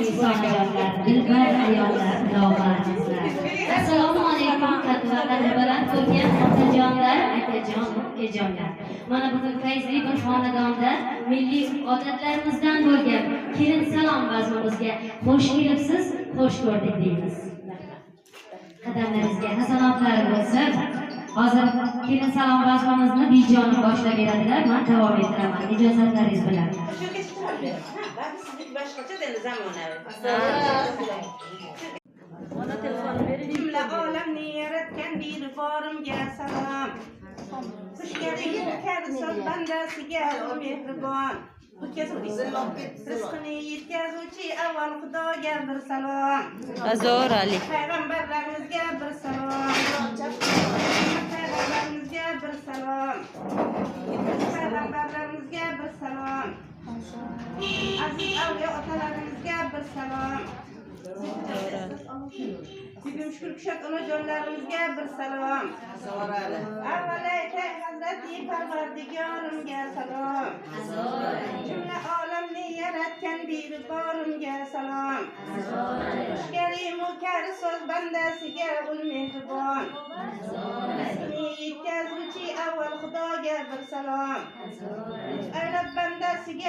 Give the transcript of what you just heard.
sevimli sonajonlar, dilbar ayollar, lobar qizlar. Assalomu alaykum qadrdonlar, baland bo'lgan otajonlar, akajon, ukajonlar. Mana bugun fayzli bir xonadonda milliy odatlarimizdan bo'lgan kelin salom bazmimizga xush kelibsiz, xush ko'rdik deymiz. Qadamlaringizga hasanotlar bo'lsin. Hozir kelin salom bazmimizni Bijonim boshlab beradilar. Men davom ettiraman. Ijozatlaringiz bilan. Boshqacha endi zamonaviy. Ona telefon bering. Jumla olamni yaratgan bir borimga salom. Xushkeling karson bandasiga mehribon. Rizqini yetkazuvchi avval Xudoga bir salom. Azorali. Payg'ambarlarimizga bir salom. Payg'ambarimizga bir salom. Payg'ambarlarimizga bir salom. Aziz avliyo otalarimizga bir salom. Bugün şükür kuşak onajonlarimizga bir salom. Avvalayka Hazreti Parvardigorimga salom. Jumla olamni yaratgan bir borimga salom. Xushkalimu kar so'z bandasiga ul mehribon. Rizqini yetkazuvchi avval Xudoga bir salom. Aylab bandasiga